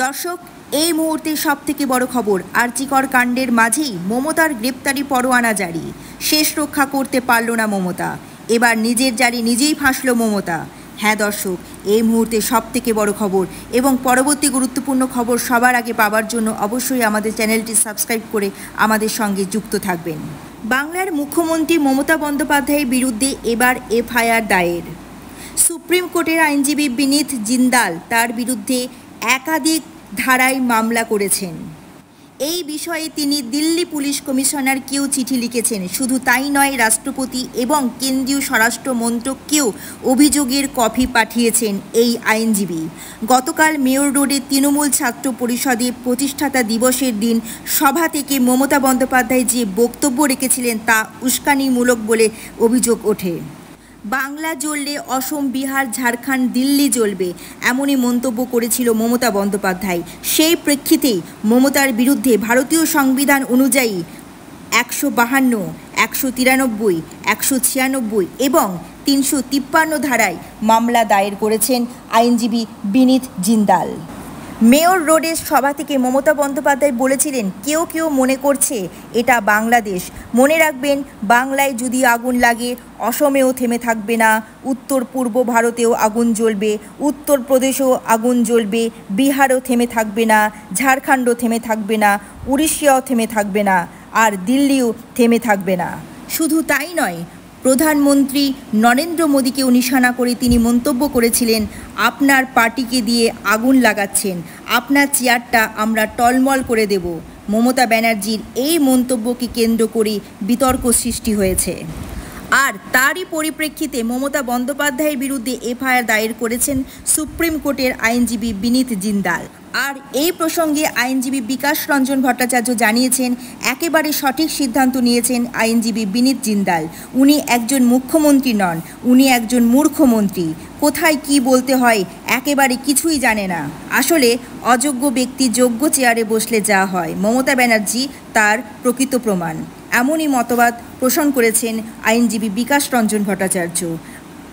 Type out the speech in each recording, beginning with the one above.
দর্শক, এই মুহূর্তে সবথেকে বড় খবর, আরজিকর কাণ্ডের মাঝেই মমতার গ্রেপ্তারি পরোয়ানা জারি। শেষ রক্ষা করতে পারল না মমতা, এবার নিজের জালে নিজেই ফাঁসল মমতা। হ্যাঁ দর্শক, এই মুহূর্তে সবথেকে বড় খবর এবং পরবর্তী গুরুত্বপূর্ণ খবর সবার আগে পাওয়ার জন্য অবশ্যই আমাদের চ্যানেলটি সাবস্ক্রাইব করে আমাদের সঙ্গে যুক্ত থাকবেন। বাংলার মুখ্যমন্ত্রী মমতা বন্দ্যোপাধ্যায়ের বিরুদ্ধে এবার এফআইআর দায়ের। সুপ্রিম কোর্টের আইনজীবী বিনীত জিন্দাল তার বিরুদ্ধে একাধিক ধারায় মামলা করেছেন। এই বিষয়ে তিনি দিল্লি পুলিশ কমিশনারকেও চিঠি লিখেছেন। শুধু তাই নয়, রাষ্ট্রপতি এবং কেন্দ্রীয় স্বরাষ্ট্র মন্ত্রককেও অভিযোগের কপি পাঠিয়েছেন এই আইনজীবী। গতকাল মেয়র রোডে তৃণমূল ছাত্র পরিষদের প্রতিষ্ঠাতা দিবসের দিন সভা থেকে মমতা বন্দ্যোপাধ্যায় যে বক্তব্য রেখেছিলেন তা উস্কানিমূলক বলে অভিযোগ ওঠে। বাংলা জ্বললে অসম, বিহার, ঝাড়খণ্ড, দিল্লি জ্বলবে, এমনই মন্তব্য করেছিল মমতা বন্দ্যোপাধ্যায়। সেই প্রেক্ষিতেই মমতার বিরুদ্ধে ভারতীয় সংবিধান অনুযায়ী 152, 193, 196 এবং 353 ধারায় মামলা দায়ের করেছেন আইনজীবী বিনীত জিন্দাল। মেয়র রোডের সভা থেকে মমতা বন্দ্যোপাধ্যায় বলেছিলেন, কেউ কেউ মনে করছে এটা বাংলাদেশ। মনে রাখবেন, বাংলায় যদি আগুন লাগে অসমেও থেমে থাকবে না, উত্তর পূর্ব ভারতেও আগুন জ্বলবে, উত্তরপ্রদেশেও আগুন জ্বলবে, বিহারও থেমে থাকবে না, ঝাড়খণ্ডও থেমে থাকবে না, উড়িষ্যাও থেমে থাকবে না, আর দিল্লিও থেমে থাকবে না। শুধু তাই নয়, প্রধানমন্ত্রী নরেন্দ্র মোদীকেও নিশানা করে তিনি মন্তব্য করেছিলেন, আপনার পার্টিকে দিয়ে আগুন লাগাচ্ছেন, আপনার চেয়ারটা আমরা টলমল করে দেব। মমতা ব্যানার্জির এই মন্তব্যকে কেন্দ্র করে বিতর্ক সৃষ্টি হয়েছে। আর তারই পরিপ্রেক্ষিতে মমতা বন্দ্যোপাধ্যায়ের বিরুদ্ধে এফআইআর দায়ের করেছেন সুপ্রিম কোর্টের আইনজীবী বিনীত জিন্দাল। আর এই প্রসঙ্গে আইনজীবী বিকাশ রঞ্জন ভট্টাচার্য জানিয়েছেন, একেবারে সঠিক সিদ্ধান্ত নিয়েছেন আইনজীবী বিনীত জিন্দাল। উনি একজন মুখ্যমন্ত্রী নন, উনি একজন মূর্খমন্ত্রী। কোথায় কি বলতে হয় একেবারে কিছুই জানে না। আসলে অযোগ্য ব্যক্তি যোগ্য চেয়ারে বসলে যা হয়, মমতা ব্যানার্জি তার প্রকৃত প্রমাণ। এমনই মতবাদ পোষণ করেছেন আইনজীবী বিকাশ রঞ্জন ভট্টাচার্য।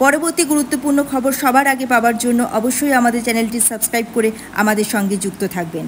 পরবর্তী গুরুত্বপূর্ণ খবর সবার আগে পাওয়ার জন্য অবশ্যই আমাদের চ্যানেলটি সাবস্ক্রাইব করে আমাদের সঙ্গে যুক্ত থাকবেন।